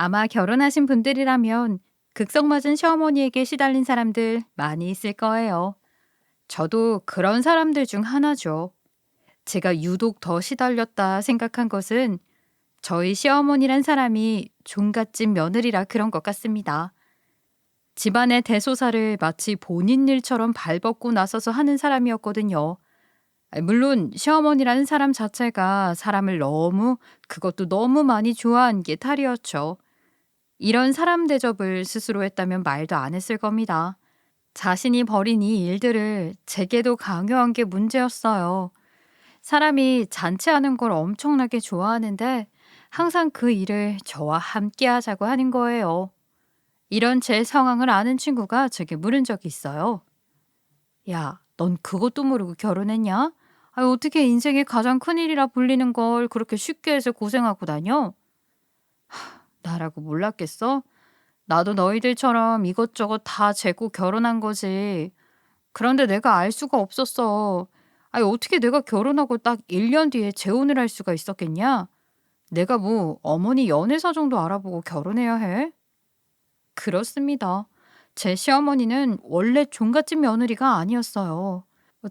아마 결혼하신 분들이라면 극성맞은 시어머니에게 시달린 사람들 많이 있을 거예요. 저도 그런 사람들 중 하나죠. 제가 유독 더 시달렸다 생각한 것은 저희 시어머니란 사람이 종갓집 며느리라 그런 것 같습니다. 집안의 대소사를 마치 본인 일처럼 발벗고 나서서 하는 사람이었거든요. 물론 시어머니라는 사람 자체가 사람을 그것도 너무 많이 좋아한 게 탈이었죠. 이런 사람 대접을 스스로 했다면 말도 안 했을 겁니다. 자신이 벌인 이 일들을 제게도 강요한 게 문제였어요. 사람이 잔치하는 걸 엄청나게 좋아하는데 항상 그 일을 저와 함께 하자고 하는 거예요. 이런 제 상황을 아는 친구가 제게 물은 적이 있어요. 야, 넌 그것도 모르고 결혼했냐? 어떻게 인생의 가장 큰 일이라 불리는 걸 그렇게 쉽게 해서 고생하고 다녀? 나라고 몰랐겠어? 나도 너희들처럼 이것저것 다 재고 결혼한 거지. 그런데 내가 알 수가 없었어. 어떻게 내가 결혼하고 딱 1년 뒤에 재혼을 할 수가 있었겠냐? 내가 뭐 어머니 연애 사정도 알아보고 결혼해야 해? 그렇습니다. 제 시어머니는 원래 종갓집 며느리가 아니었어요.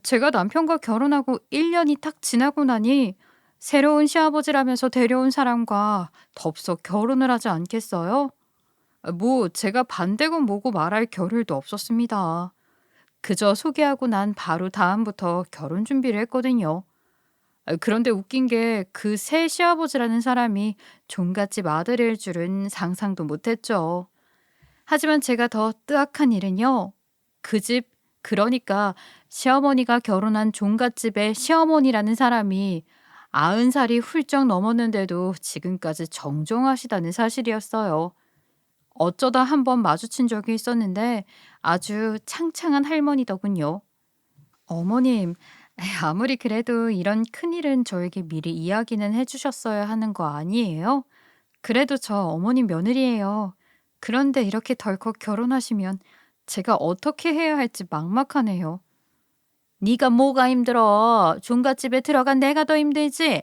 제가 남편과 결혼하고 1년이 딱 지나고 나니 새로운 시아버지라면서 데려온 사람과 덥석 결혼을 하지 않겠어요? 뭐 제가 반대고 뭐고 말할 겨를도 없었습니다. 그저 소개하고 난 바로 다음부터 결혼 준비를 했거든요. 그런데 웃긴 게 그 새 시아버지라는 사람이 종갓집 아들일 줄은 상상도 못했죠. 하지만 제가 더 뜨악한 일은요. 그 집, 그러니까 시어머니가 결혼한 종갓집의 시어머니라는 사람이 90살이 훌쩍 넘었는데도 지금까지 정정하시다는 사실이었어요. 어쩌다 한번 마주친 적이 있었는데 아주 창창한 할머니더군요. 어머님, 아무리 그래도 이런 큰일은 저에게 미리 이야기는 해주셨어야 하는 거 아니에요? 그래도 저 어머님 며느리예요. 그런데 이렇게 덜컥 결혼하시면 제가 어떻게 해야 할지 막막하네요. 네가 뭐가 힘들어? 종갓집에 들어간 내가 더 힘들지?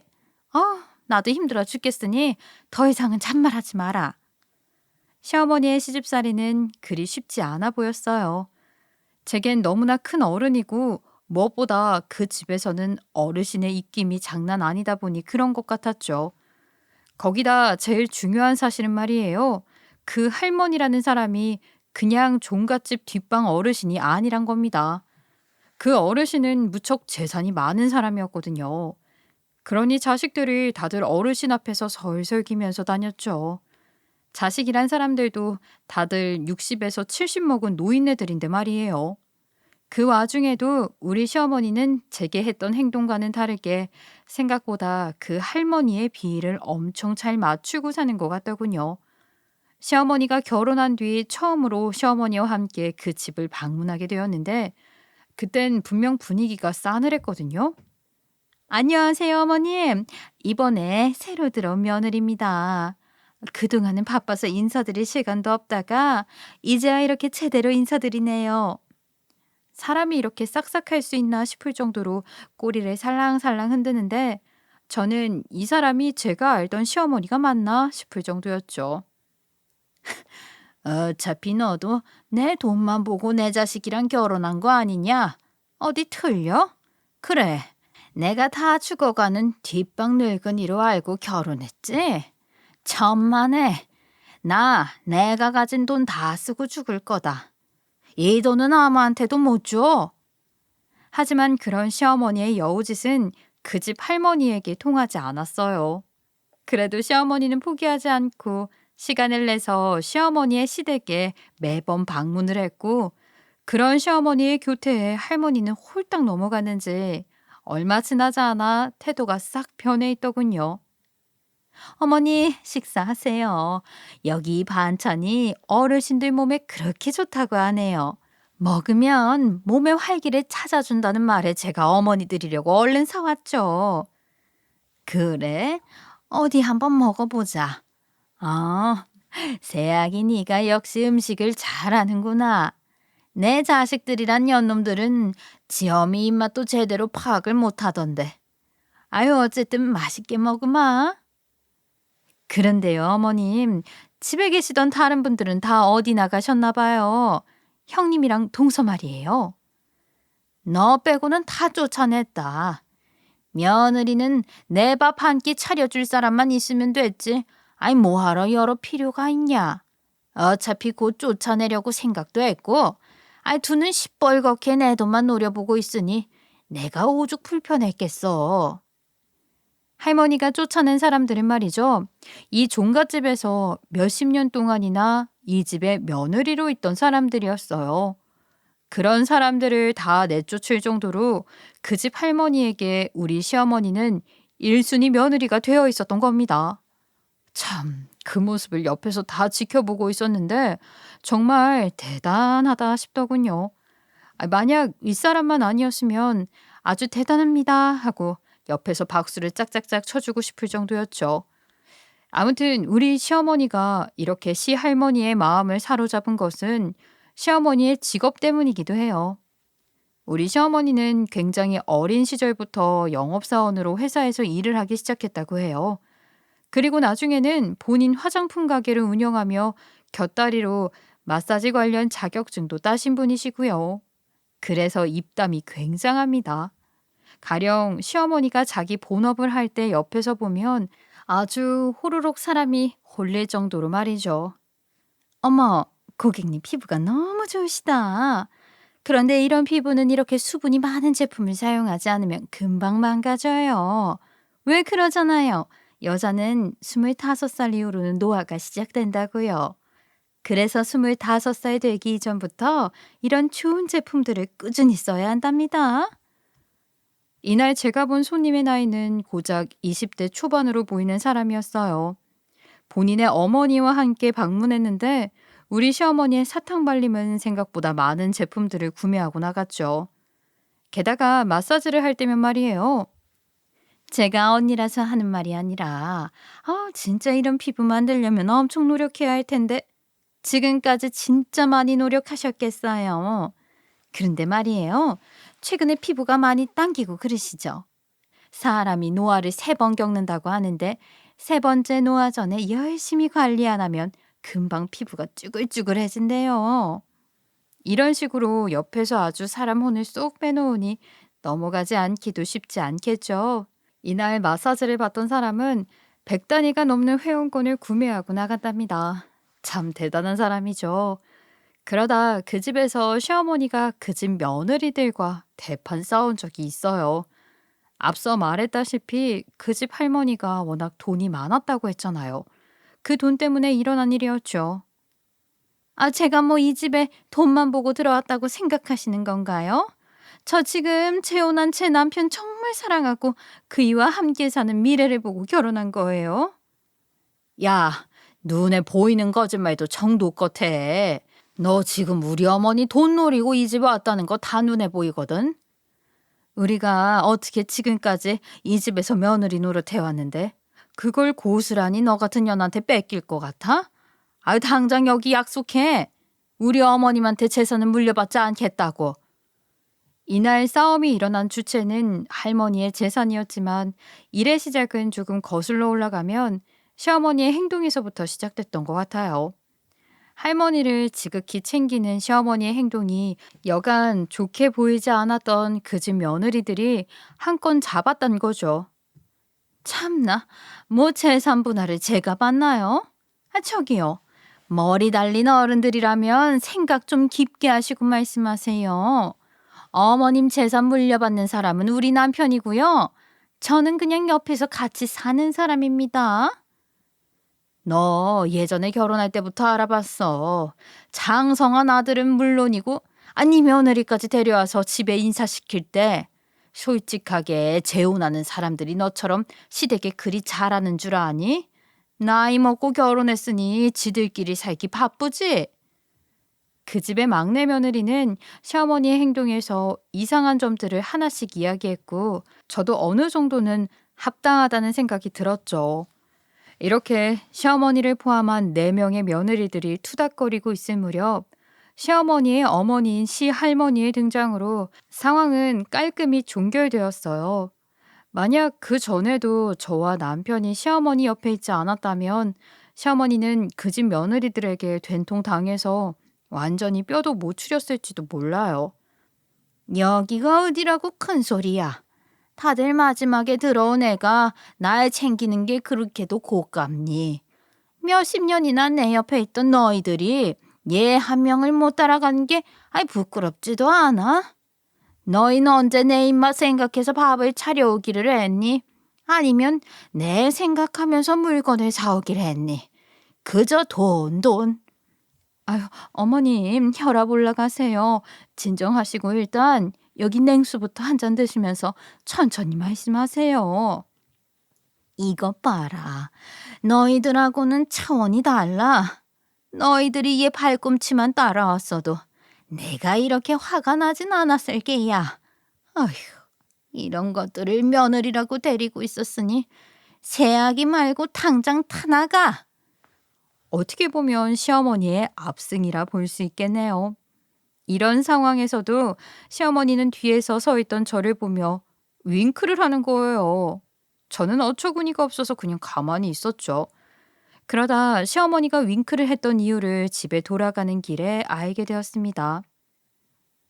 나도 힘들어 죽겠으니 더 이상은 잔말하지 마라. 시어머니의 시집살이는 그리 쉽지 않아 보였어요. 제겐 너무나 큰 어른이고 무엇보다 그 집에서는 어르신의 입김이 장난 아니다 보니 그런 것 같았죠. 거기다 제일 중요한 사실은 말이에요. 그 할머니라는 사람이 그냥 종갓집 뒷방 어르신이 아니란 겁니다. 그 어르신은 무척 재산이 많은 사람이었거든요. 그러니 자식들이 다들 어르신 앞에서 설설기면서 다녔죠. 자식이란 사람들도 다들 60에서 70 먹은 노인네들인데 말이에요. 그 와중에도 우리 시어머니는 제게 했던 행동과는 다르게 생각보다 그 할머니의 비위를 엄청 잘 맞추고 사는 것 같더군요. 시어머니가 결혼한 뒤 처음으로 시어머니와 함께 그 집을 방문하게 되었는데 그땐 분명 분위기가 싸늘했거든요. 안녕하세요, 어머님. 이번에 새로 들어온 며느리입니다. 그동안은 바빠서 인사드릴 시간도 없다가 이제야 이렇게 제대로 인사드리네요. 사람이 이렇게 싹싹할 수 있나 싶을 정도로 꼬리를 살랑살랑 흔드는데 저는 이 사람이 제가 알던 시어머니가 맞나 싶을 정도였죠. 어차피 너도 내 돈만 보고 내 자식이랑 결혼한 거 아니냐? 어디 틀려? 그래, 내가 다 죽어가는 뒷방 늙은이로 알고 결혼했지? 천만에. 내가 가진 돈 다 쓰고 죽을 거다. 이 돈은 아무한테도 못 줘. 하지만 그런 시어머니의 여우짓은 그 집 할머니에게 통하지 않았어요. 그래도 시어머니는 포기하지 않고 시간을 내서 시어머니의 시댁에 매번 방문을 했고 그런 시어머니의 교태에 할머니는 홀딱 넘어갔는지 얼마 지나지 않아 태도가 싹 변해 있더군요. 어머니, 식사하세요. 여기 반찬이 어르신들 몸에 그렇게 좋다고 하네요. 먹으면 몸의 활기를 찾아준다는 말에 제가 어머니 드리려고 얼른 사왔죠. 그래? 어디 한번 먹어보자. 아, 새아기 네가 역시 음식을 잘하는구나. 내 자식들이란 년놈들은 지엄이 입맛도 제대로 파악을 못하던데. 어쨌든 맛있게 먹으마. 그런데요, 어머님. 집에 계시던 다른 분들은 다 어디 나가셨나 봐요. 형님이랑 동서 말이에요. 너 빼고는 다 쫓아냈다. 며느리는 내 밥 한 끼 차려줄 사람만 있으면 됐지. 아이 뭐하러 여러 필요가 있냐. 어차피 곧 쫓아내려고 생각도 했고 아이 두는 시뻘겋게 내 돈만 노려보고 있으니 내가 오죽 불편했겠어. 할머니가 쫓아낸 사람들은 말이죠. 이 종갓집에서 몇십 년 동안이나 이 집의 며느리로 있던 사람들이었어요. 그런 사람들을 다 내쫓을 정도로 그 집 할머니에게 우리 시어머니는 1순위 며느리가 되어 있었던 겁니다. 참, 그 모습을 옆에서 다 지켜보고 있었는데 정말 대단하다 싶더군요. 만약 윗사람만 아니었으면 아주 대단합니다 하고 옆에서 박수를 짝짝짝 쳐주고 싶을 정도였죠. 아무튼 우리 시어머니가 이렇게 시할머니의 마음을 사로잡은 것은 시어머니의 직업 때문이기도 해요. 우리 시어머니는 굉장히 어린 시절부터 영업사원으로 회사에서 일을 하기 시작했다고 해요. 그리고 나중에는 본인 화장품 가게를 운영하며 곁다리로 마사지 관련 자격증도 따신 분이시고요. 그래서 입담이 굉장합니다. 가령 시어머니가 자기 본업을 할 때 옆에서 보면 아주 호로록 사람이 홀릴 정도로 말이죠. 어머, 고객님 피부가 너무 좋으시다. 그런데 이런 피부는 이렇게 수분이 많은 제품을 사용하지 않으면 금방 망가져요. 왜 그러잖아요. 여자는 25살 이후로는 노화가 시작된다고요. 그래서 25살 되기 이전부터 이런 좋은 제품들을 꾸준히 써야 한답니다. 이날 제가 본 손님의 나이는 고작 20대 초반으로 보이는 사람이었어요. 본인의 어머니와 함께 방문했는데 우리 시어머니의 사탕 발림은 생각보다 많은 제품들을 구매하고 나갔죠. 게다가 마사지를 할 때면 말이에요. 제가 언니라서 하는 말이 아니라 진짜 이런 피부 만들려면 엄청 노력해야 할 텐데 지금까지 진짜 많이 노력하셨겠어요. 그런데 말이에요. 최근에 피부가 많이 당기고 그러시죠. 사람이 노화를 3번 겪는다고 하는데 3번째 노화 전에 열심히 관리 안 하면 금방 피부가 쭈글쭈글해진대요. 이런 식으로 옆에서 아주 사람 혼을 쏙 빼놓으니 넘어가지 않기도 쉽지 않겠죠. 이날 마사지를 받던 사람은 100단위가 넘는 회원권을 구매하고 나갔답니다. 참 대단한 사람이죠. 그러다 그 집에서 시어머니가 그 집 며느리들과 대판 싸운 적이 있어요. 앞서 말했다시피 그 집 할머니가 워낙 돈이 많았다고 했잖아요. 그 돈 때문에 일어난 일이었죠. 제가 뭐 이 집에 돈만 보고 들어왔다고 생각하시는 건가요? 저 지금 재혼한 제 남편 정말 사랑하고 그이와 함께 사는 미래를 보고 결혼한 거예요. 야, 눈에 보이는 거짓말도 정도껏 해. 너 지금 우리 어머니 돈 노리고 이 집에 왔다는 거 다 눈에 보이거든. 우리가 어떻게 지금까지 이 집에서 며느리 노릇해왔는데 그걸 고스란히 너 같은 년한테 뺏길 것 같아? 당장 여기 약속해. 우리 어머님한테 재산은 물려받지 않겠다고. 이날 싸움이 일어난 주체는 할머니의 재산이었지만 일의 시작은 조금 거슬러 올라가면 시어머니의 행동에서부터 시작됐던 것 같아요. 할머니를 지극히 챙기는 시어머니의 행동이 여간 좋게 보이지 않았던 그 집 며느리들이 한 건 잡았단 거죠. 참나, 뭐 재산 분할을 제가 받나요? 저기요. 머리 달린 어른들이라면 생각 좀 깊게 하시고 말씀하세요. 어머님 재산 물려받는 사람은 우리 남편이고요. 저는 그냥 옆에서 같이 사는 사람입니다. 너 예전에 결혼할 때부터 알아봤어. 장성한 아들은 물론이고 아니 며느리까지 데려와서 집에 인사시킬 때 솔직하게 재혼하는 사람들이 너처럼 시댁에 그리 잘하는 줄 아니? 나이 먹고 결혼했으니 지들끼리 살기 바쁘지? 그 집의 막내 며느리는 시어머니의 행동에서 이상한 점들을 하나씩 이야기했고 저도 어느 정도는 합당하다는 생각이 들었죠. 이렇게 시어머니를 포함한 4명의 며느리들이 투닥거리고 있을 무렵 시어머니의 어머니인 시할머니의 등장으로 상황은 깔끔히 종결되었어요. 만약 그 전에도 저와 남편이 시어머니 옆에 있지 않았다면 시어머니는 그 집 며느리들에게 된통 당해서 완전히 뼈도 못 추렸을지도 몰라요. 여기가 어디라고 큰 소리야. 다들 마지막에 들어온 애가 날 챙기는 게 그렇게도 고깝니? 몇십 년이나 내 옆에 있던 너희들이 얘 한 명을 못 따라간 게 부끄럽지도 않아? 너희는 언제 내 입맛 생각해서 밥을 차려오기를 했니? 아니면 내 생각하면서 물건을 사오기를 했니? 그저 돈, 돈. 아유, 어머님, 혈압 올라가세요. 진정하시고 일단 여기 냉수부터 한 잔 드시면서 천천히 말씀하세요. 이것 봐라. 너희들하고는 차원이 달라. 너희들이 얘 발꿈치만 따라왔어도 내가 이렇게 화가 나진 않았을 게야. 아휴, 이런 것들을 며느리라고 데리고 있었으니 새아기 말고 당장 타나가. 어떻게 보면 시어머니의 압승이라 볼 수 있겠네요. 이런 상황에서도 시어머니는 뒤에서 서 있던 저를 보며 윙크를 하는 거예요. 저는 어처구니가 없어서 그냥 가만히 있었죠. 그러다 시어머니가 윙크를 했던 이유를 집에 돌아가는 길에 알게 되었습니다.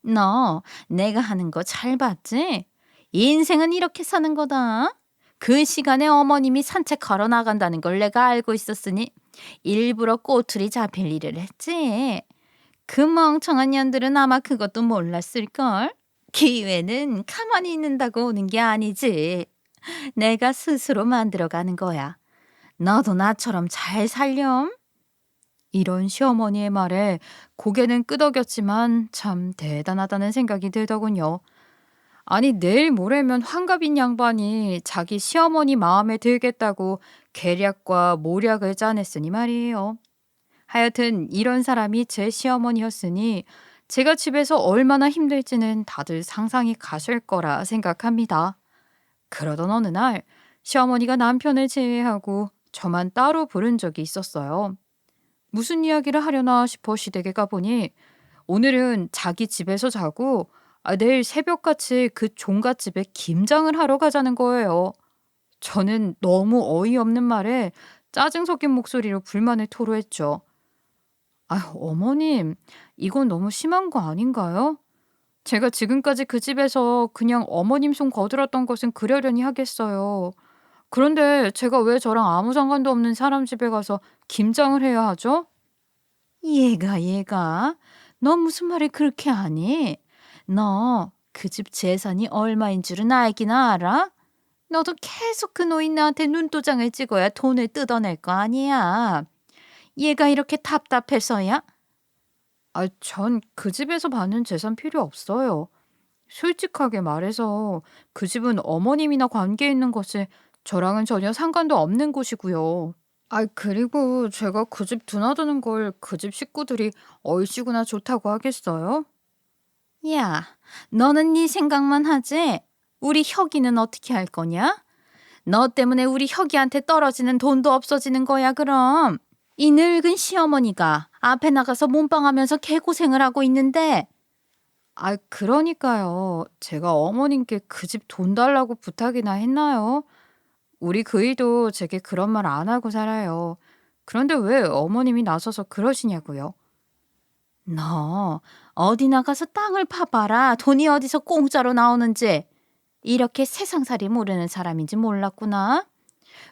너 내가 하는 거 잘 봤지? 인생은 이렇게 사는 거다. 그 시간에 어머님이 산책하러 나간다는 걸 내가 알고 있었으니 일부러 꼬투리 잡힐 일을 했지. 그 멍청한 년들은 아마 그것도 몰랐을걸. 기회는 가만히 있는다고 오는 게 아니지. 내가 스스로 만들어가는 거야. 너도 나처럼 잘 살렴. 이런 시어머니의 말에 고개는 끄덕였지만 참 대단하다는 생각이 들더군요. 아니 내일 모레면 환갑인 양반이 자기 시어머니 마음에 들겠다고 계략과 모략을 짜냈으니 말이에요. 하여튼 이런 사람이 제 시어머니였으니 제가 집에서 얼마나 힘들지는 다들 상상이 가실 거라 생각합니다. 그러던 어느 날 시어머니가 남편을 제외하고 저만 따로 부른 적이 있었어요. 무슨 이야기를 하려나 싶어 시댁에 가보니 오늘은 자기 집에서 자고 내일 새벽같이 그 종갓집에 김장을 하러 가자는 거예요. 저는 너무 어이없는 말에 짜증 섞인 목소리로 불만을 토로했죠. 아유, 어머님, 이건 너무 심한 거 아닌가요? 제가 지금까지 그 집에서 그냥 어머님 손 거들었던 것은 그러려니 하겠어요. 그런데 제가 왜 저랑 아무 상관도 없는 사람 집에 가서 김장을 해야 하죠? 얘가 너 무슨 말을 그렇게 하니? 너 그 집 재산이 얼마인 줄은 알긴 알아? 너도 계속 그 노인네한테 눈도장을 찍어야 돈을 뜯어낼 거 아니야. 얘가 이렇게 답답해서야? 전 그 집에서 받는 재산 필요 없어요. 솔직하게 말해서 그 집은 어머님이나 관계 있는 것이 저랑은 전혀 상관도 없는 곳이고요. 그리고 제가 그 집 드나드는 걸 그 집 식구들이 얼씨구나 좋다고 하겠어요? 야, 너는 네 생각만 하지? 우리 혁이는 어떻게 할 거냐? 너 때문에 우리 혁이한테 떨어지는 돈도 없어지는 거야, 그럼. 이 늙은 시어머니가 앞에 나가서 몸빵하면서 개고생을 하고 있는데. 그러니까요. 제가 어머님께 그 집 돈 달라고 부탁이나 했나요? 우리 그이도 제게 그런 말 안 하고 살아요. 그런데 왜 어머님이 나서서 그러시냐고요? 너 어디 나가서 땅을 파봐라. 돈이 어디서 공짜로 나오는지. 이렇게 세상살이 모르는 사람인지 몰랐구나.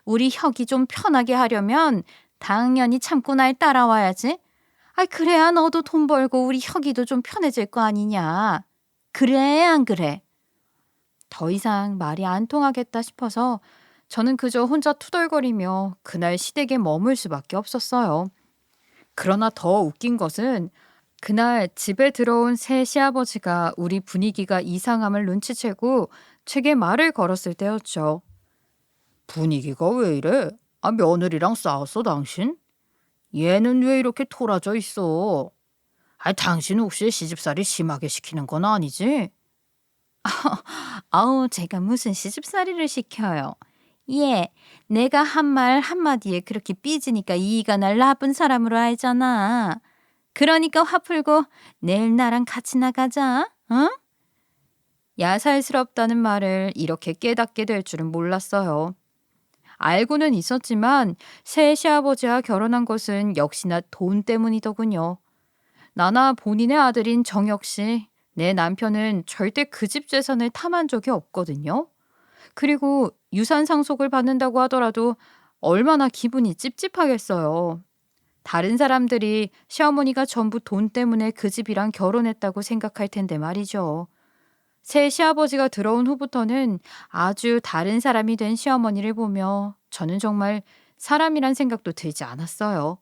우리 혁이 좀 편하게 하려면 당연히 참고 날 따라와야지. 그래야 너도 돈 벌고 우리 혁이도 좀 편해질 거 아니냐. 그래, 안 그래? 더 이상 말이 안 통하겠다 싶어서 저는 그저 혼자 투덜거리며 그날 시댁에 머물 수밖에 없었어요. 그러나 더 웃긴 것은 그날 집에 들어온 새 시아버지가 우리 분위기가 이상함을 눈치채고 제게 말을 걸었을 때였죠. 분위기가 왜 이래? 며느리랑 싸웠어, 당신? 얘는 왜 이렇게 토라져 있어? 당신 혹시 시집살이 심하게 시키는 건 아니지? 제가 무슨 시집살이를 시켜요. 예, 내가 한 말 한마디에 그렇게 삐지니까 이가 날 나쁜 사람으로 알잖아. 그러니까 화 풀고 내일 나랑 같이 나가자, 응? 야살스럽다는 말을 이렇게 깨닫게 될 줄은 몰랐어요. 알고는 있었지만 새 시아버지와 결혼한 것은 역시나 돈 때문이더군요. 나나 본인의 아들인 정혁 씨, 내 남편은 절대 그 집 재산을 탐한 적이 없거든요. 그리고 유산 상속을 받는다고 하더라도 얼마나 기분이 찝찝하겠어요. 다른 사람들이 시어머니가 전부 돈 때문에 그 집이랑 결혼했다고 생각할 텐데 말이죠. 새 시아버지가 들어온 후부터는 아주 다른 사람이 된 시어머니를 보며 저는 정말 사람이란 생각도 들지 않았어요.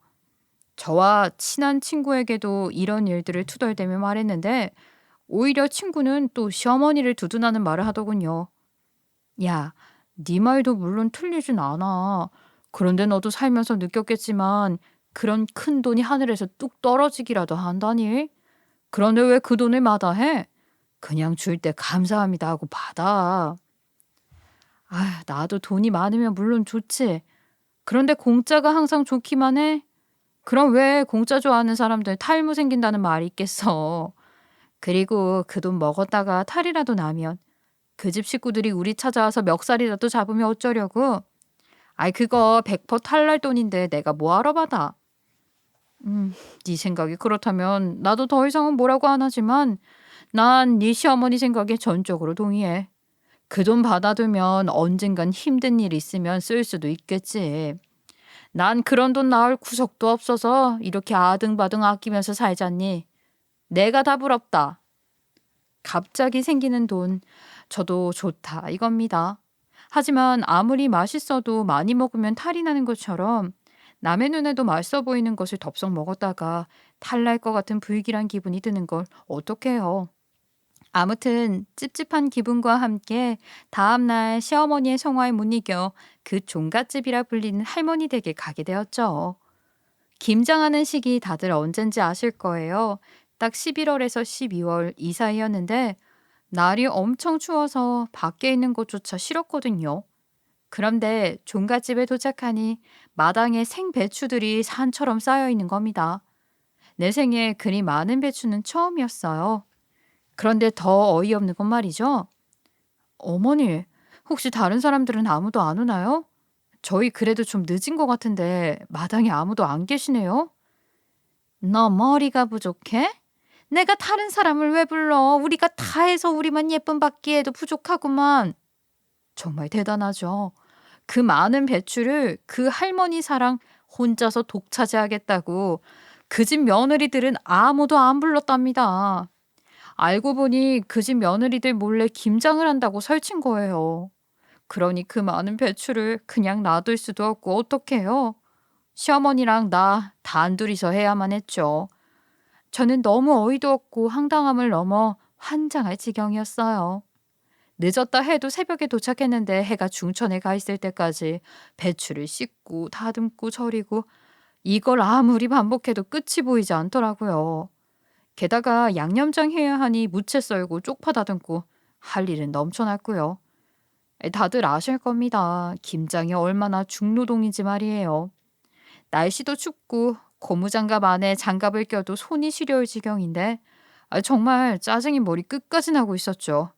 저와 친한 친구에게도 이런 일들을 투덜대며 말했는데 오히려 친구는 또 시어머니를 두둔하는 말을 하더군요. 야, 네 말도 물론 틀리진 않아. 그런데 너도 살면서 느꼈겠지만 그런 큰 돈이 하늘에서 뚝 떨어지기라도 한다니? 그런데 왜 그 돈을 마다해? 그냥 줄 때 감사합니다 하고 받아. 아, 나도 돈이 많으면 물론 좋지. 그런데 공짜가 항상 좋기만 해? 그럼 왜 공짜 좋아하는 사람들 탈모 생긴다는 말이 있겠어. 그리고 그 돈 먹었다가 탈이라도 나면 그 집 식구들이 우리 찾아와서 멱살이라도 잡으면 어쩌려고? 아이 그거 100% 탈날 돈인데 내가 뭐하러 받아? 네 생각이 그렇다면 나도 더 이상은 뭐라고 안 하지만 난 네 시어머니 생각에 전적으로 동의해. 그 돈 받아두면 언젠간 힘든 일 있으면 쓸 수도 있겠지. 난 그런 돈 나올 구석도 없어서 이렇게 아등바등 아끼면서 살잖니. 내가 다 부럽다. 갑자기 생기는 돈, 저도 좋다 이겁니다. 하지만 아무리 맛있어도 많이 먹으면 탈이 나는 것처럼 남의 눈에도 맛있어 보이는 것을 덥석 먹었다가 탈날 것 같은 불길한 기분이 드는 걸 어떡해요. 아무튼 찝찝한 기분과 함께 다음날 시어머니의 성화에 못 이겨 그 종갓집이라 불리는 할머니 댁에 가게 되었죠. 김장하는 시기 다들 언젠지 아실 거예요. 딱 11월에서 12월 이 사이였는데 날이 엄청 추워서 밖에 있는 것조차 싫었거든요. 그런데 종갓집에 도착하니 마당에 생배추들이 산처럼 쌓여 있는 겁니다. 내 생에 그리 많은 배추는 처음이었어요. 그런데 더 어이없는 건 말이죠. 어머니, 혹시 다른 사람들은 아무도 안 오나요? 저희 그래도 좀 늦은 것 같은데 마당에 아무도 안 계시네요. 너 머리가 부족해? 내가 다른 사람을 왜 불러? 우리가 다 해서 우리만 예쁨 받기에도 부족하구만. 정말 대단하죠. 그 많은 배추를 그 할머니 사랑 혼자서 독차지하겠다고 그 집 며느리들은 아무도 안 불렀답니다. 알고 보니 그 집 며느리들 몰래 김장을 한다고 설친 거예요. 그러니 그 많은 배추를 그냥 놔둘 수도 없고 어떡해요? 시어머니랑 나 단둘이서 해야만 했죠. 저는 너무 어이도 없고 황당함을 넘어 환장할 지경이었어요. 늦었다 해도 새벽에 도착했는데 해가 중천에 가 있을 때까지 배추를 씻고 다듬고 절이고 이걸 아무리 반복해도 끝이 보이지 않더라고요. 게다가 양념장 해야 하니 무채 썰고 쪽파 다듬고 할 일은 넘쳐났고요. 다들 아실 겁니다. 김장이 얼마나 중노동인지 말이에요. 날씨도 춥고 고무장갑 안에 장갑을 껴도 손이 시려울 지경인데 정말 짜증이 머리 끝까지 나고 있었죠.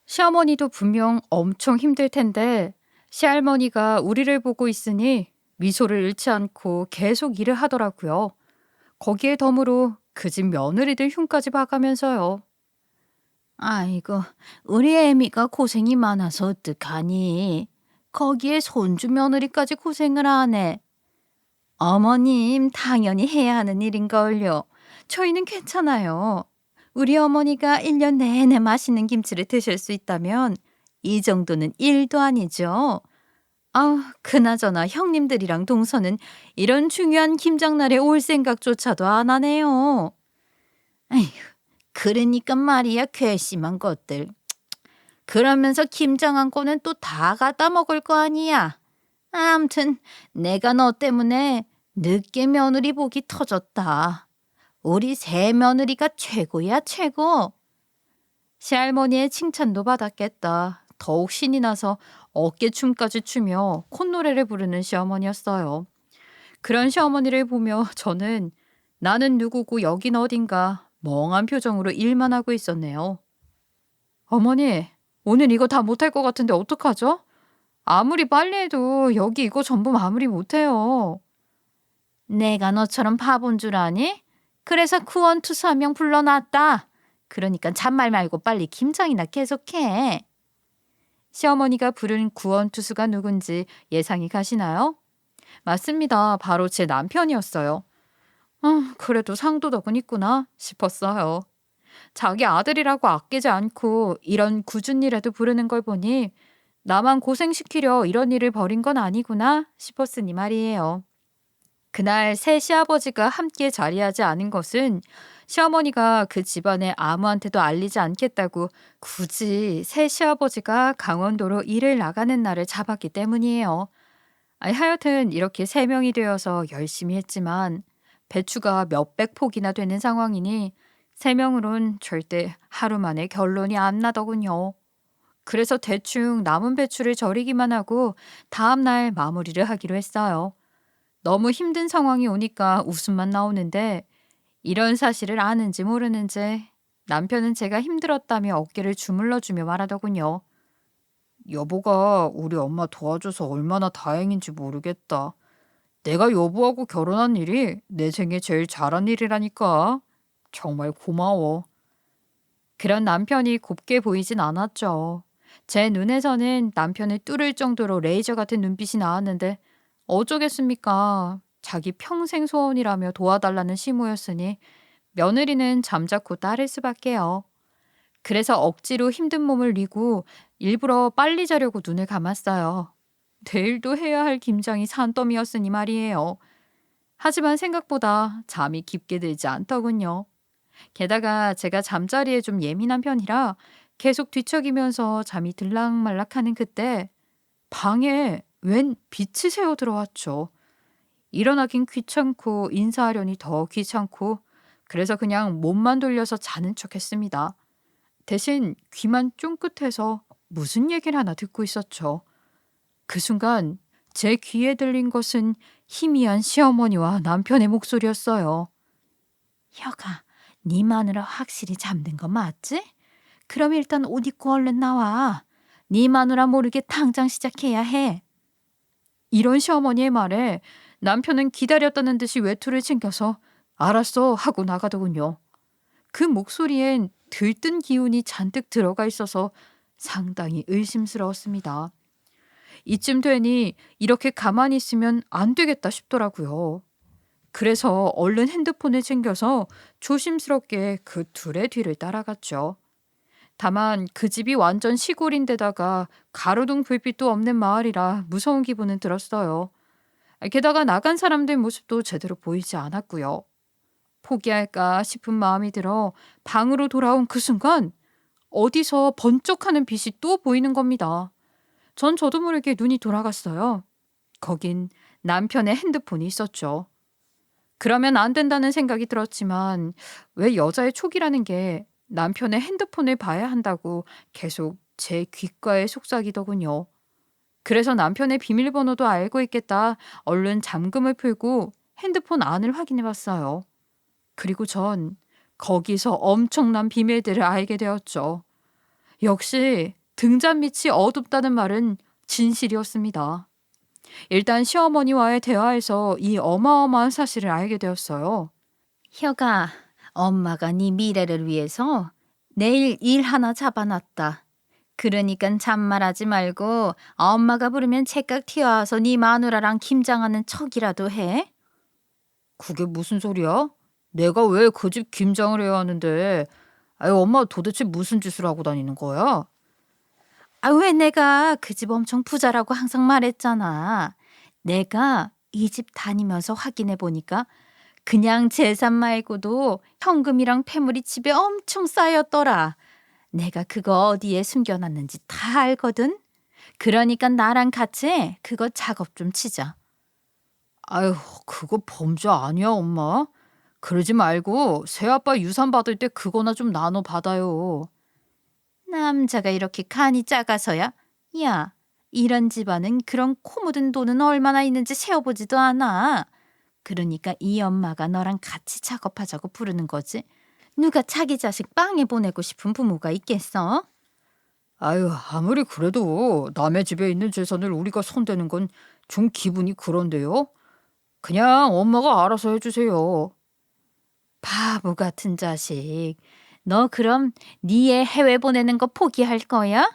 시어머니도 분명 엄청 힘들 텐데 시할머니가 우리를 보고 있으니 미소를 잃지 않고 계속 일을 하더라고요. 거기에 덤으로 그 집 며느리들 흉까지 봐가면서요. 아이고, 우리 애미가 고생이 많아서 어떡하니? 거기에 손주 며느리까지 고생을 하네. 어머님, 당연히 해야 하는 일인걸요. 저희는 괜찮아요. 우리 어머니가 1년 내내 맛있는 김치를 드실 수 있다면 이 정도는 일도 아니죠. 그나저나 형님들이랑 동서는 이런 중요한 김장날에 올 생각조차도 안 하네요. 에휴, 그러니까 말이야, 괘씸한 것들. 그러면서 김장한 거는 또 다 갖다 먹을 거 아니야. 암튼 내가 너 때문에 늦게 며느리 복이 터졌다. 우리 새 며느리가 최고야, 최고. 시할머니의 칭찬도 받았겠다. 더욱 신이 나서 어깨춤까지 추며 콧노래를 부르는 시어머니였어요. 그런 시어머니를 보며 저는 나는 누구고 여긴 어딘가 멍한 표정으로 일만 하고 있었네요. 어머니, 오늘 이거 다 못할 것 같은데 어떡하죠? 아무리 빨리 해도 여기 이거 전부 마무리 못해요. 내가 너처럼 바본 줄 아니? 그래서 구원투수 한 명 불러놨다. 그러니까 잔말 말고 빨리 김장이나 계속해. 시어머니가 부른 구원투수가 누군지 예상이 가시나요? 맞습니다. 바로 제 남편이었어요. 그래도 상도덕은 있구나 싶었어요. 자기 아들이라고 아끼지 않고 이런 굳은 일에도 부르는 걸 보니 나만 고생시키려 이런 일을 벌인 건 아니구나 싶었으니 말이에요. 그날 새 시아버지가 함께 자리하지 않은 것은 시어머니가 그 집안에 아무한테도 알리지 않겠다고 굳이 새 시아버지가 강원도로 일을 나가는 날을 잡았기 때문이에요. 하여튼 이렇게 세 명이 되어서 열심히 했지만 배추가 몇백 폭이나 되는 상황이니 세 명으론 절대 하루 만에 결론이 안 나더군요. 그래서 대충 남은 배추를 절이기만 하고 다음 날 마무리를 하기로 했어요. 너무 힘든 상황이 오니까 웃음만 나오는데 이런 사실을 아는지 모르는지 남편은 제가 힘들었다며 어깨를 주물러주며 말하더군요. 여보가 우리 엄마 도와줘서 얼마나 다행인지 모르겠다. 내가 여보하고 결혼한 일이 내 생에 제일 잘한 일이라니까. 정말 고마워. 그런 남편이 곱게 보이진 않았죠. 제 눈에서는 남편을 뚫을 정도로 레이저 같은 눈빛이 나왔는데 어쩌겠습니까? 자기 평생 소원이라며 도와달라는 시모였으니 며느리는 잠자코 따를 수밖에요. 그래서 억지로 힘든 몸을 뉘고 일부러 빨리 자려고 눈을 감았어요. 내일도 해야 할 김장이 산더미였으니 말이에요. 하지만 생각보다 잠이 깊게 들지 않더군요. 게다가 제가 잠자리에 좀 예민한 편이라 계속 뒤척이면서 잠이 들락말락하는 그때 방에 웬 빛이 새어 들어왔죠. 일어나긴 귀찮고 인사하려니 더 귀찮고 그래서 그냥 몸만 돌려서 자는 척했습니다. 대신 귀만 쫑긋해서 무슨 얘기를 하나 듣고 있었죠. 그 순간 제 귀에 들린 것은 희미한 시어머니와 남편의 목소리였어요. 혁아, 네 마누라 확실히 잠든 거 맞지? 그럼 일단 옷 입고 얼른 나와. 네 마누라 모르게 당장 시작해야 해. 이런 시어머니의 말에 남편은 기다렸다는 듯이 외투를 챙겨서 알았어 하고 나가더군요. 그 목소리엔 들뜬 기운이 잔뜩 들어가 있어서 상당히 의심스러웠습니다. 이쯤 되니 이렇게 가만히 있으면 안 되겠다 싶더라고요. 그래서 얼른 핸드폰을 챙겨서 조심스럽게 그 둘의 뒤를 따라갔죠. 다만 그 집이 완전 시골인데다가 가로등 불빛도 없는 마을이라 무서운 기분은 들었어요. 게다가 나간 사람들 모습도 제대로 보이지 않았고요. 포기할까 싶은 마음이 들어 방으로 돌아온 그 순간 어디서 번쩍하는 빛이 또 보이는 겁니다. 전 저도 모르게 눈이 돌아갔어요. 거긴 남편의 핸드폰이 있었죠. 그러면 안 된다는 생각이 들었지만 왜 여자의 촉이라는 게 남편의 핸드폰을 봐야 한다고 계속 제 귓가에 속삭이더군요. 그래서 남편의 비밀번호도 알고 있겠다 얼른 잠금을 풀고 핸드폰 안을 확인해 봤어요. 그리고 전 거기서 엄청난 비밀들을 알게 되었죠. 역시 등잔 밑이 어둡다는 말은 진실이었습니다. 일단 시어머니와의 대화에서 이 어마어마한 사실을 알게 되었어요. 혁아, 엄마가 네 미래를 위해서 내일 일 하나 잡아놨다. 그러니까 잔말하지 말고 엄마가 부르면 째깍 튀어와서 네 마누라랑 김장하는 척이라도 해. 그게 무슨 소리야? 내가 왜 그 집 김장을 해야 하는데? 아유, 엄마 도대체 무슨 짓을 하고 다니는 거야? 아, 왜 내가 그 집 엄청 부자라고 항상 말했잖아. 내가 이 집 다니면서 확인해 보니까 그냥 재산 말고도 현금이랑 패물이 집에 엄청 쌓였더라. 내가 그거 어디에 숨겨놨는지 다 알거든. 그러니까 나랑 같이 그거 작업 좀 치자. 아유, 그거 범죄 아니야, 엄마? 그러지 말고 새아빠 유산 받을 때 그거나 좀 나눠 받아요. 남자가 이렇게 간이 작아서야? 야, 이런 집안은 그런 코 묻은 돈은 얼마나 있는지 세어보지도 않아. 그러니까 이 엄마가 너랑 같이 작업하자고 부르는 거지. 누가 자기 자식 빵에 보내고 싶은 부모가 있겠어? 아유, 아무리 그래도 남의 집에 있는 재산을 우리가 손대는 건 좀 기분이 그런데요. 그냥 엄마가 알아서 해주세요. 바보 같은 자식. 너 그럼 네 애 해외 보내는 거 포기할 거야?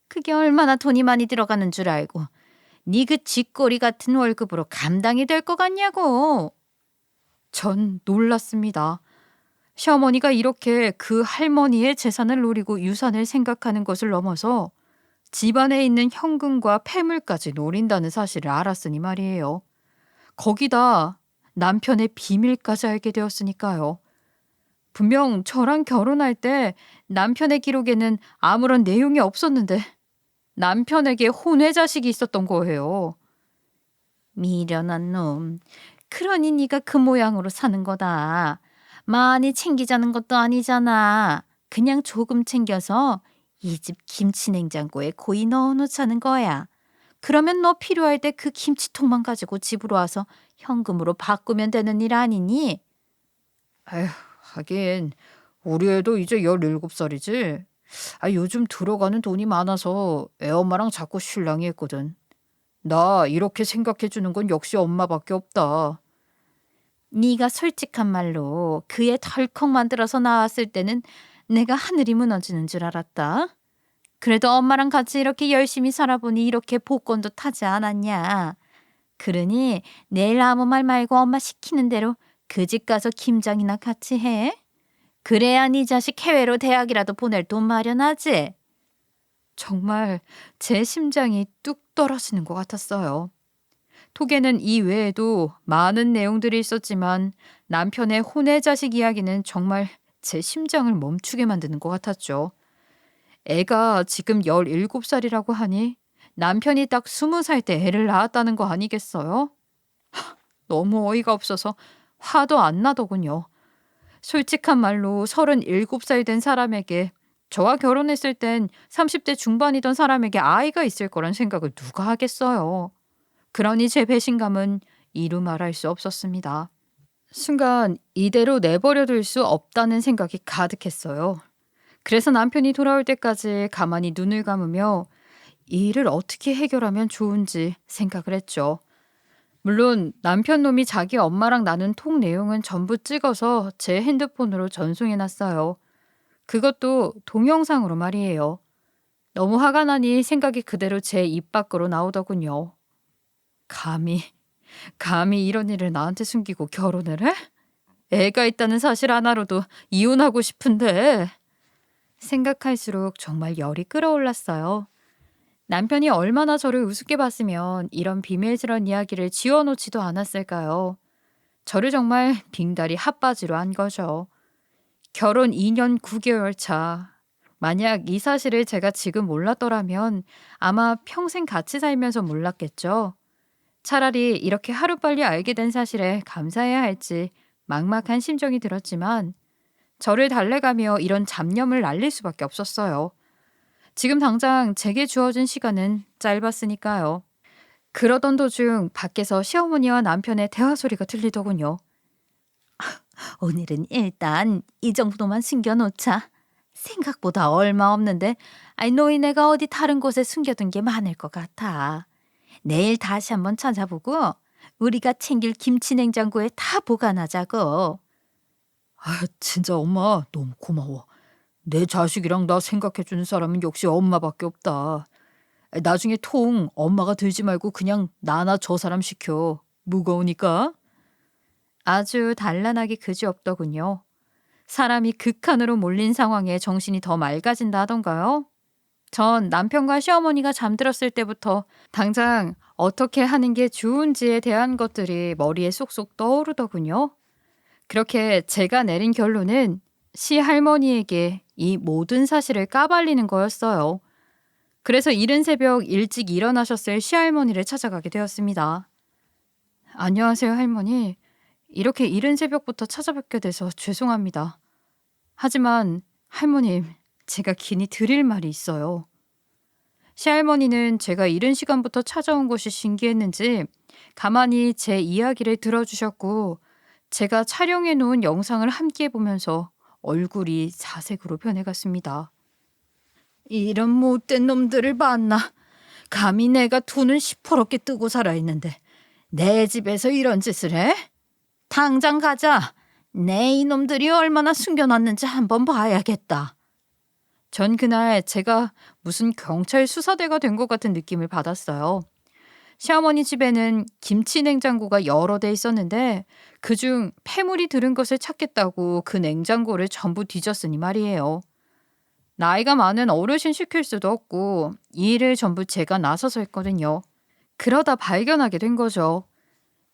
그게 얼마나 돈이 많이 들어가는 줄 알고. 네 그 쥐꼬리 같은 월급으로 감당이 될 것 같냐고. 전 놀랐습니다. 시어머니가 이렇게 그 할머니의 재산을 노리고 유산을 생각하는 것을 넘어서 집안에 있는 현금과 폐물까지 노린다는 사실을 알았으니 말이에요. 거기다 남편의 비밀까지 알게 되었으니까요. 분명 저랑 결혼할 때 남편의 기록에는 아무런 내용이 없었는데 남편에게 혼외 자식이 있었던 거예요. 미련한 놈. 그러니 네가 그 모양으로 사는 거다. 많이 챙기자는 것도 아니잖아. 그냥 조금 챙겨서 이 집 김치 냉장고에 고이 넣어놓자는 거야. 그러면 너 필요할 때 그 김치통만 가지고 집으로 와서 현금으로 바꾸면 되는 일 아니니? 아휴, 하긴 우리 애도 이제 17살이지. 요즘 들어가는 돈이 많아서 애 엄마랑 자꾸 실랑이 했거든. 나 이렇게 생각해 주는 건 역시 엄마밖에 없다. 네가 솔직한 말로 그 애 덜컥 만들어서 나왔을 때는 내가 하늘이 무너지는 줄 알았다. 그래도 엄마랑 같이 이렇게 열심히 살아보니 이렇게 복권도 타지 않았냐. 그러니 내일 아무 말 말고 엄마 시키는 대로 그 집 가서 김장이나 같이 해. 그래야 네 자식 해외로 대학이라도 보낼 돈 마련하지. 정말 제 심장이 뚝 떨어지는 것 같았어요. 톡에는 이 외에도 많은 내용들이 있었지만 남편의 혼외 자식 이야기는 정말 제 심장을 멈추게 만드는 것 같았죠. 애가 지금 17살이라고 하니 남편이 딱 20살 때 애를 낳았다는 거 아니겠어요? 너무 어이가 없어서 화도 안 나더군요. 솔직한 말로 37살 된 사람에게 저와 결혼했을 땐 30대 중반이던 사람에게 아이가 있을 거란 생각을 누가 하겠어요. 그러니 제 배신감은 이루 말할 수 없었습니다. 순간 이대로 내버려둘 수 없다는 생각이 가득했어요. 그래서 남편이 돌아올 때까지 가만히 눈을 감으며 이 일을 어떻게 해결하면 좋은지 생각을 했죠. 물론 남편 놈이 자기 엄마랑 나눈 톡 내용은 전부 찍어서 제 핸드폰으로 전송해놨어요. 그것도 동영상으로 말이에요. 너무 화가 나니 생각이 그대로 제 입 밖으로 나오더군요. 감히 이런 일을 나한테 숨기고 결혼을 해? 애가 있다는 사실 하나로도 이혼하고 싶은데. 생각할수록 정말 열이 끌어올랐어요. 남편이 얼마나 저를 우습게 봤으면 이런 비밀스런 이야기를 지워놓지도 않았을까요? 저를 정말 빙다리 핫바지로 한 거죠. 결혼 2년 9개월 차. 만약 이 사실을 제가 지금 몰랐더라면 아마 평생 같이 살면서 몰랐겠죠. 차라리 이렇게 하루빨리 알게 된 사실에 감사해야 할지 막막한 심정이 들었지만 저를 달래가며 이런 잡념을 날릴 수밖에 없었어요. 지금 당장 제게 주어진 시간은 짧았으니까요. 그러던 도중 밖에서 시어머니와 남편의 대화 소리가 들리더군요. 오늘은 일단 이 정도만 숨겨놓자. 생각보다 얼마 없는데 노인네가 어디 다른 곳에 숨겨둔 게 많을 것 같아. 내일 다시 한번 찾아보고 우리가 챙길 김치 냉장고에 다 보관하자고. 진짜 엄마 너무 고마워. 내 자식이랑 나 생각해주는 사람은 역시 엄마밖에 없다. 나중에 통 엄마가 들지 말고 그냥 나나 저 사람 시켜. 무거우니까. 아주 단란하기 그지없더군요. 사람이 극한으로 몰린 상황에 정신이 더 맑아진다 하던가요? 전 남편과 시어머니가 잠들었을 때부터 당장 어떻게 하는 게 좋은지에 대한 것들이 머리에 쏙쏙 떠오르더군요. 그렇게 제가 내린 결론은 시할머니에게 이 모든 사실을 까발리는 거였어요. 그래서 이른 새벽 일찍 일어나셨을 시할머니를 찾아가게 되었습니다. 안녕하세요, 할머니. 이렇게 이른 새벽부터 찾아뵙게 돼서 죄송합니다. 하지만 할머님, 제가 긴히 드릴 말이 있어요. 시할머니는 제가 이른 시간부터 찾아온 것이 신기했는지 가만히 제 이야기를 들어주셨고 제가 촬영해 놓은 영상을 함께 보면서 얼굴이 사색으로 변해갔습니다. 이런 못된 놈들을 봤나. 감히 내가 돈을 시퍼렇게 뜨고 살아있는데 내 집에서 이런 짓을 해? 당장 가자. 내 이놈들이 얼마나 숨겨놨는지 한번 봐야겠다. 전 그날 제가 무슨 경찰 수사대가 된 것 같은 느낌을 받았어요. 시어머니 집에는 김치 냉장고가 여러 대 있었는데 그중 폐물이 들은 것을 찾겠다고 그 냉장고를 전부 뒤졌으니 말이에요. 나이가 많은 어르신 시킬 수도 없고 이 일을 전부 제가 나서서 했거든요. 그러다 발견하게 된 거죠.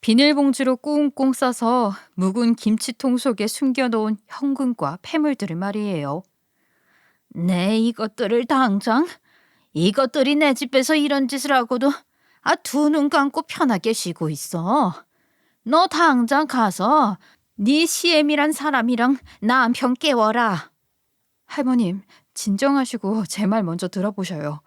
비닐봉지로 꽁꽁 싸서 묵은 김치통 속에 숨겨놓은 현금과 폐물들을 말이에요. 내 이것들을 당장? 이것들이 내 집에서 이런 짓을 하고도 두 눈 감고 편하게 쉬고 있어. 너 당장 가서 네 시엠이란 사람이랑 남편 깨워라. 할머님, 진정하시고 제 말 먼저 들어보셔요.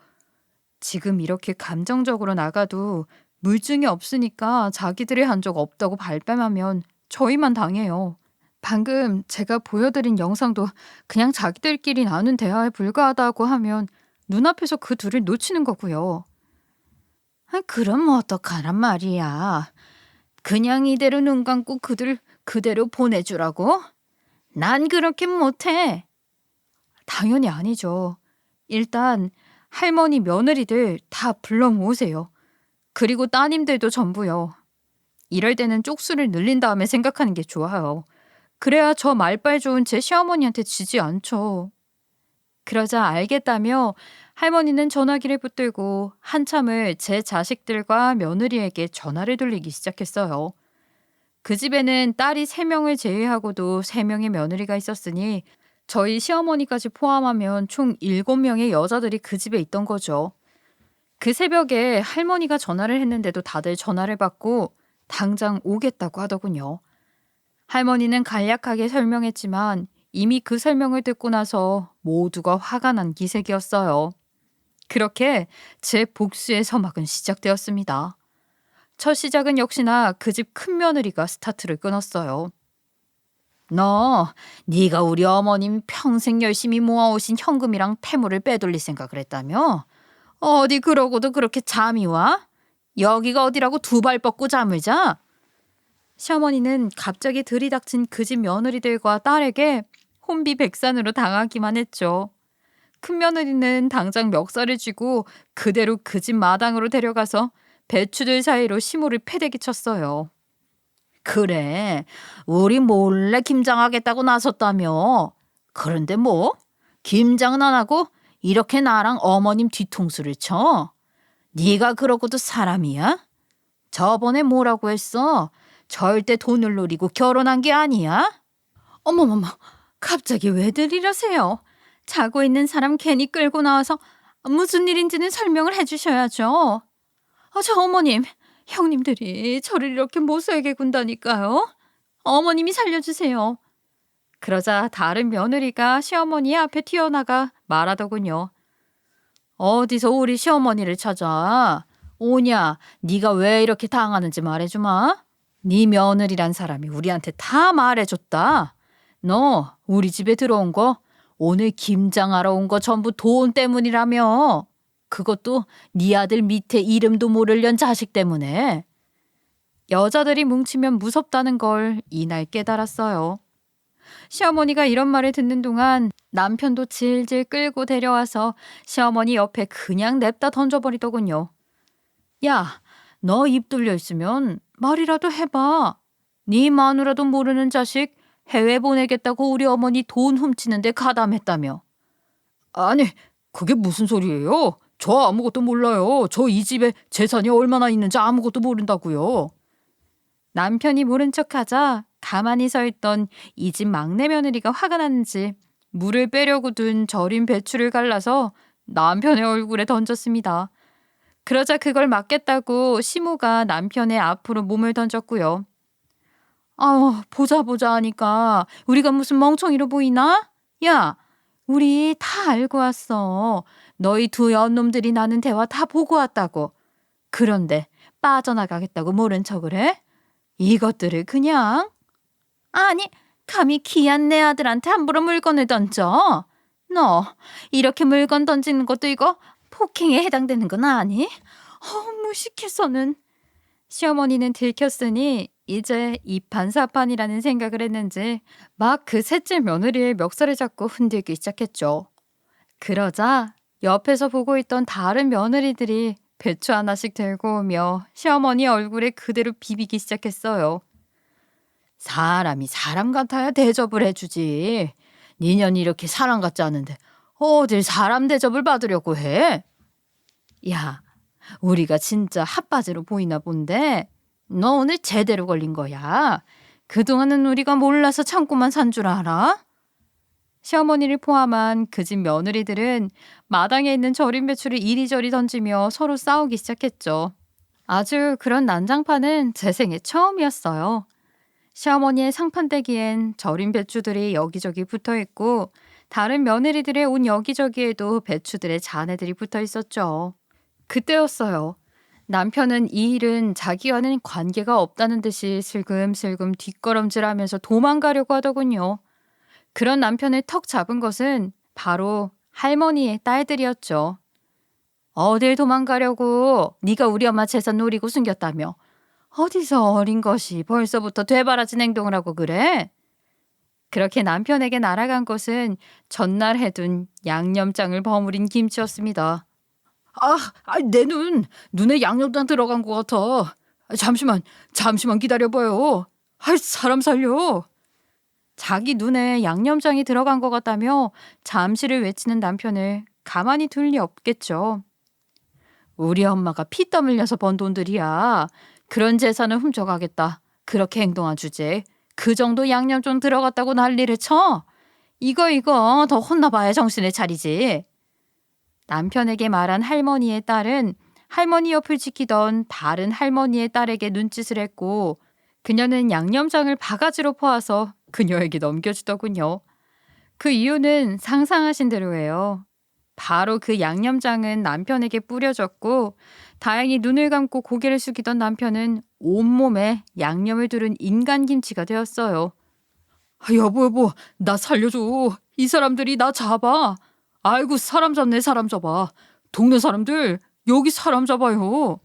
지금 이렇게 감정적으로 나가도 물증이 없으니까 자기들이 한 적 없다고 발뺌하면 저희만 당해요. 방금 제가 보여드린 영상도 그냥 자기들끼리 나눈 대화에 불과하다고 하면 눈앞에서 그 둘을 놓치는 거고요. 그럼 어떡하란 말이야. 그냥 이대로 눈 감고 그들 그대로 보내주라고? 난 그렇게 못해. 당연히 아니죠. 일단 할머니 며느리들 다 불러 모으세요. 그리고 따님들도 전부요. 이럴 때는 쪽수를 늘린 다음에 생각하는 게 좋아요. 그래야 저 말빨 좋은 제 시어머니한테 지지 않죠. 그러자 알겠다며 할머니는 전화기를 붙들고 한참을 제 자식들과 며느리에게 전화를 돌리기 시작했어요. 그 집에는 딸이 3명을 제외하고도 3명의 며느리가 있었으니 저희 시어머니까지 포함하면 총 7명의 여자들이 그 집에 있던 거죠. 그 새벽에 할머니가 전화를 했는데도 다들 전화를 받고 당장 오겠다고 하더군요. 할머니는 간략하게 설명했지만 이미 그 설명을 듣고 나서 모두가 화가 난 기색이었어요. 그렇게 제 복수의 서막은 시작되었습니다. 첫 시작은 역시나 그 집 큰 며느리가 스타트를 끊었어요. 네가 우리 어머님 평생 열심히 모아오신 현금이랑 폐물을 빼돌릴 생각을 했다며? 어디 그러고도 그렇게 잠이 와? 여기가 어디라고 두 발 뻗고 잠을 자? 시어머니는 갑자기 들이닥친 그 집 며느리들과 딸에게 혼비백산으로 당하기만 했죠. 큰 며느리는 당장 멱살을 쥐고 그대로 그 집 마당으로 데려가서 배추들 사이로 시모를 패대기 쳤어요. 그래, 우리 몰래 김장하겠다고 나섰다며. 그런데 뭐? 김장은 안 하고 이렇게 나랑 어머님 뒤통수를 쳐? 네가 그러고도 사람이야? 저번에 뭐라고 했어? 절대 돈을 노리고 결혼한 게 아니야? 어머머머, 갑자기 왜들 이러세요? 자고 있는 사람 괜히 끌고 나와서 무슨 일인지는 설명을 해주셔야죠. 저 어머님, 형님들이 저를 이렇게 못살게 군다니까요. 어머님이 살려주세요. 그러자 다른 며느리가 시어머니 앞에 튀어나가 말하더군요. 어디서 우리 시어머니를 찾아? 오냐, 네가 왜 이렇게 당하는지 말해주마. 네 며느리란 사람이 우리한테 다 말해줬다. 너 우리 집에 들어온 거 오늘 김장하러 온 거 전부 돈 때문이라며. 그것도 네 아들 밑에 이름도 모를 년 자식 때문에. 여자들이 뭉치면 무섭다는 걸 이날 깨달았어요. 시어머니가 이런 말을 듣는 동안 남편도 질질 끌고 데려와서 시어머니 옆에 그냥 냅다 던져버리더군요. 야, 너 입 뚫려 있으면 말이라도 해봐. 네 마누라도 모르는 자식 해외 보내겠다고 우리 어머니 돈 훔치는데 가담했다며. 아니, 그게 무슨 소리예요? 저 아무것도 몰라요. 저 이 집에 재산이 얼마나 있는지 아무것도 모른다고요. 남편이 모른 척하자 가만히 서 있던 이 집 막내 며느리가 화가 났는지 물을 빼려고 둔 절인 배추를 갈라서 남편의 얼굴에 던졌습니다. 그러자 그걸 막겠다고 시모가 남편의 앞으로 몸을 던졌고요. 보자 하니까 우리가 무슨 멍청이로 보이나? 야, 우리 다 알고 왔어. 너희 두 연놈들이 나눈 대화 다 보고 왔다고. 그런데 빠져나가겠다고 모른 척을 해? 이것들을 그냥. 아니, 감히 귀한 내 아들한테 함부로 물건을 던져. 너 이렇게 물건 던지는 것도 이거 폭행에 해당되는 건 아니? 무식해서는. 시어머니는 들켰으니 이제 이판사판이라는 생각을 했는지 막 그 셋째 며느리의 멱살을 잡고 흔들기 시작했죠. 그러자 옆에서 보고 있던 다른 며느리들이 배추 하나씩 들고 오며 시어머니 얼굴에 그대로 비비기 시작했어요. 사람이 사람 같아야 대접을 해주지. 니년이 이렇게 사람 같지 않은데 어딜 사람 대접을 받으려고 해? 야, 우리가 진짜 핫바지로 보이나 본데 너 오늘 제대로 걸린 거야. 그동안은 우리가 몰라서 참고만 산 줄 알아? 시어머니를 포함한 그 집 며느리들은 마당에 있는 절인 배추를 이리저리 던지며 서로 싸우기 시작했죠. 아주 그런 난장판은 제 생애 처음이었어요. 시어머니의 상판대기엔 절인 배추들이 여기저기 붙어 있고 다른 며느리들의 옷 여기저기에도 배추들의 잔해들이 붙어 있었죠. 그때였어요. 남편은 이 일은 자기와는 관계가 없다는 듯이 슬금슬금 뒷걸음질하면서 도망가려고 하더군요. 그런 남편을 턱 잡은 것은 바로 할머니의 딸들이었죠. 어딜 도망가려고? 네가 우리 엄마 재산 노리고 숨겼다며. 어디서 어린 것이 벌써부터 되바라진 행동을 하고 그래? 그렇게 남편에게 날아간 것은 전날 해둔 양념장을 버무린 김치였습니다. 내 눈에 양념장 들어간 것 같아. 잠시만 기다려봐요. 사람 살려. 자기 눈에 양념장이 들어간 것 같다며 잠시를 외치는 남편을 가만히 둘 리 없겠죠. 우리 엄마가 피땀 흘려서 번 돈들이야. 그런 재산을 훔쳐가겠다. 그렇게 행동한 주제. 그 정도 양념 좀 들어갔다고 난리를 쳐. 이거 더 혼나봐야 정신을 차리지. 남편에게 말한 할머니의 딸은 할머니 옆을 지키던 다른 할머니의 딸에게 눈짓을 했고 그녀는 양념장을 바가지로 퍼와서 그녀에게 넘겨주더군요. 그 이유는 상상하신 대로예요. 바로 그 양념장은 남편에게 뿌려졌고 다행히 눈을 감고 고개를 숙이던 남편은 온몸에 양념을 두른 인간김치가 되었어요. 여보, 나 살려줘. 이 사람들이 나 잡아. 아이고, 사람 잡네, 사람 잡아. 동네 사람들, 여기 사람 잡아요.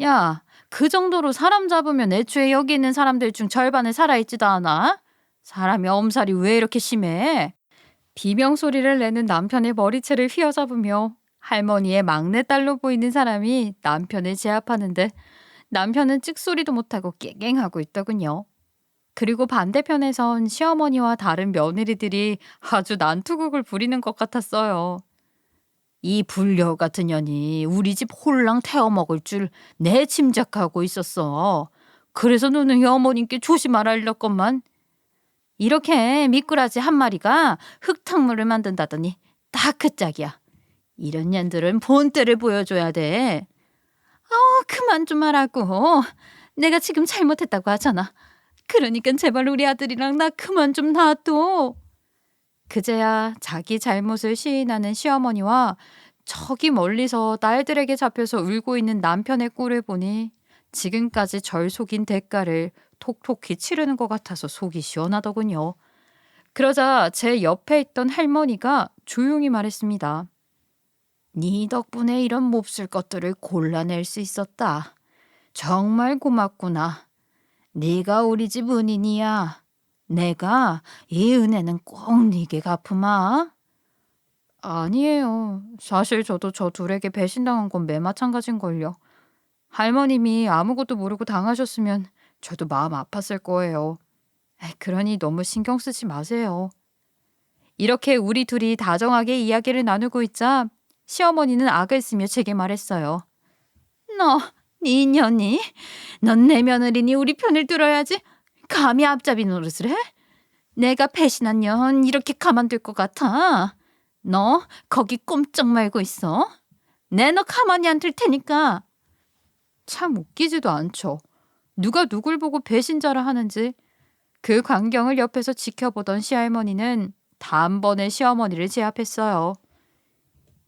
야, 그 정도로 사람 잡으면 애초에 여기 있는 사람들 중 절반은 살아있지도 않아? 사람이 엄살이 왜 이렇게 심해? 비명소리를 내는 남편의 머리채를 휘어잡으며 할머니의 막내딸로 보이는 사람이 남편을 제압하는데 남편은 찍소리도 못하고 깽깽하고 있더군요. 그리고 반대편에선 시어머니와 다른 며느리들이 아주 난투극을 부리는 것 같았어요. 이 불려 같은 년이 우리 집 홀랑 태워먹을 줄 내 짐작하고 있었어. 그래서 너는 어머님께 조심하라 일렀건만. 이렇게 미꾸라지 한 마리가 흙탕물을 만든다더니 딱 그 짝이야. 이런 년들은 본때를 보여줘야 돼. 그만 좀 하라고. 내가 지금 잘못했다고 하잖아. 그러니까 제발 우리 아들이랑 나 그만 좀 놔둬. 그제야 자기 잘못을 시인하는 시어머니와 저기 멀리서 딸들에게 잡혀서 울고 있는 남편의 꼴을 보니 지금까지 절 속인 대가를 톡톡히 치르는 것 같아서 속이 시원하더군요. 그러자 제 옆에 있던 할머니가 조용히 말했습니다. 네 덕분에 이런 몹쓸 것들을 골라낼 수 있었다. 정말 고맙구나. 네가 우리 집 은인이야. 내가 이 은혜는 꼭 네게 갚으마. 아니에요. 사실 저도 저 둘에게 배신당한 건 매마찬가지인걸요. 할머님이 아무것도 모르고 당하셨으면 저도 마음 아팠을 거예요. 그러니 너무 신경 쓰지 마세요. 이렇게 우리 둘이 다정하게 이야기를 나누고 있자 시어머니는 악을 쓰며 제게 말했어요. 너, 네 년이? 넌 내 며느리니 우리 편을 들어야지. 감히 앞잡이 노릇을 해? 내가 배신한 년 이렇게 가만둘 것 같아? 너 거기 꼼짝 말고 있어. 내 너 가만히 안 둘 테니까. 참 웃기지도 않죠. 누가 누굴 보고 배신자라 하는지. 그 광경을 옆에서 지켜보던 시할머니는 다음번에 시어머니를 제압했어요.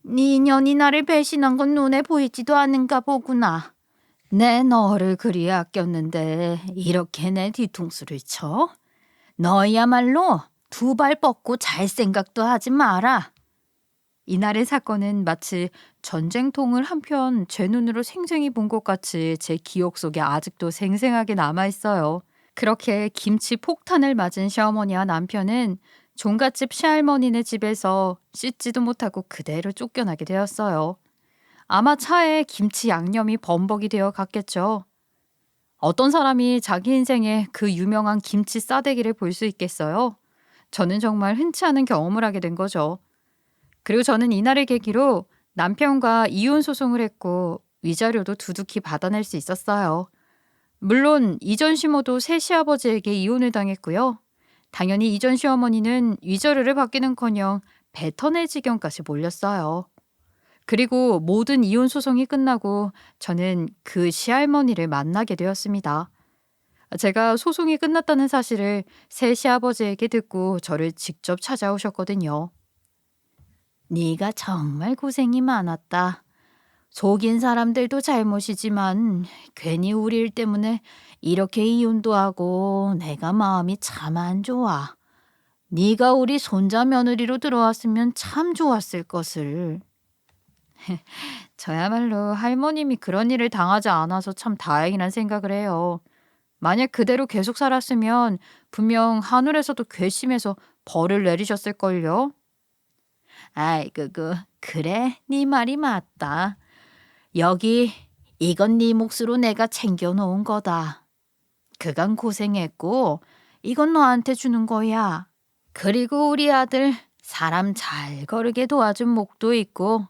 네 년이 나를 배신한 건 눈에 보이지도 않는가 보구나. 내 너를 그리 아꼈는데 이렇게 내 뒤통수를 쳐? 너야말로 두 발 뻗고 잘 생각도 하지 마라. 이날의 사건은 마치 전쟁통을 한편 제 눈으로 생생히 본 것 같이 제 기억 속에 아직도 생생하게 남아 있어요. 그렇게 김치 폭탄을 맞은 시어머니와 남편은 종갓집 시할머니네 집에서 씻지도 못하고 그대로 쫓겨나게 되었어요. 아마 차에 김치 양념이 범벅이 되어 갔겠죠. 어떤 사람이 자기 인생에 그 유명한 김치 싸대기를 볼 수 있겠어요? 저는 정말 흔치 않은 경험을 하게 된 거죠. 그리고 저는 이날을 계기로 남편과 이혼 소송을 했고 위자료도 두둑히 받아낼 수 있었어요. 물론 이전 시모도 새 시아버지에게 이혼을 당했고요. 당연히 이전 시어머니는 위자료를 받기는커녕 뱉어낼 지경까지 몰렸어요. 그리고 모든 이혼 소송이 끝나고 저는 그 시할머니를 만나게 되었습니다. 제가 소송이 끝났다는 사실을 새 시아버지에게 듣고 저를 직접 찾아오셨거든요. 네가 정말 고생이 많았다. 속인 사람들도 잘못이지만 괜히 우리 일 때문에 이렇게 이혼도 하고 내가 마음이 참 안 좋아. 네가 우리 손자 며느리로 들어왔으면 참 좋았을 것을. 저야말로 할머님이 그런 일을 당하지 않아서 참 다행이란 생각을 해요. 만약 그대로 계속 살았으면 분명 하늘에서도 괘씸해서 벌을 내리셨을걸요. 아이고 그래 네 말이 맞다. 여기 이건 네 몫으로 내가 챙겨놓은 거다. 그간 고생했고 이건 너한테 주는 거야. 그리고 우리 아들 사람 잘 거르게 도와준 목도 있고.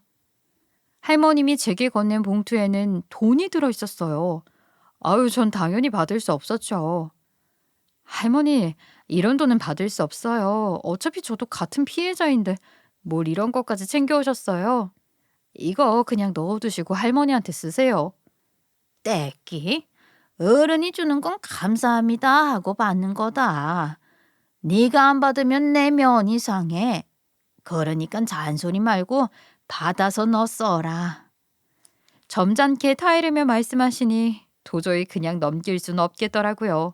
할머님이 제게 건넨 봉투에는 돈이 들어 있었어요. 아유, 전 당연히 받을 수 없었죠. 할머니, 이런 돈은 받을 수 없어요. 어차피 저도 같은 피해자인데 뭘 이런 것까지 챙겨오셨어요. 이거 그냥 넣어두시고 할머니한테 쓰세요. 떼끼? 어른이 주는 건 감사합니다 하고 받는 거다. 네가 안 받으면 내 면이 상해. 그러니까 잔소리 말고 받아서 너 써라. 점잖게 타이르며 말씀하시니 도저히 그냥 넘길 수는 없겠더라고요.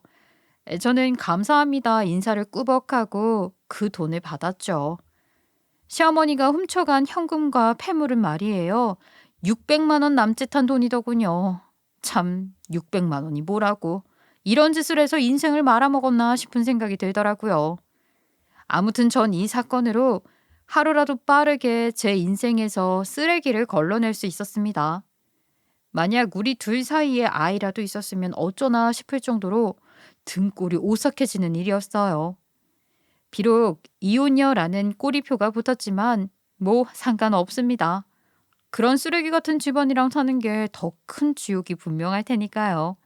저는 감사합니다 인사를 꾸벅하고 그 돈을 받았죠. 시어머니가 훔쳐간 현금과 폐물은 말이에요. 600만 원 남짓한 돈이더군요. 참 600만 원이 뭐라고. 이런 짓을 해서 인생을 말아먹었나 싶은 생각이 들더라고요. 아무튼 전 이 사건으로 하루라도 빠르게 제 인생에서 쓰레기를 걸러낼 수 있었습니다. 만약 우리 둘 사이에 아이라도 있었으면 어쩌나 싶을 정도로 등골이 오싹해지는 일이었어요. 비록 이혼녀라는 꼬리표가 붙었지만 뭐 상관없습니다. 그런 쓰레기 같은 집안이랑 사는 게 더 큰 지옥이 분명할 테니까요.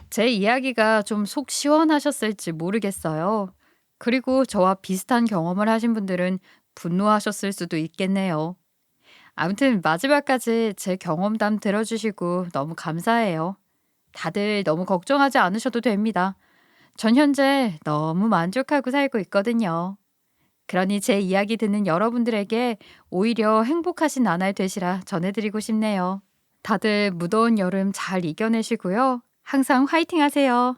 제 이야기가 좀 속 시원하셨을지 모르겠어요. 그리고 저와 비슷한 경험을 하신 분들은 분노하셨을 수도 있겠네요. 아무튼 마지막까지 제 경험담 들어주시고 너무 감사해요. 다들 너무 걱정하지 않으셔도 됩니다. 전 현재 너무 만족하고 살고 있거든요. 그러니 제 이야기 듣는 여러분들에게 오히려 행복하신 나날 되시라 전해드리고 싶네요. 다들 무더운 여름 잘 이겨내시고요. 항상 화이팅 하세요.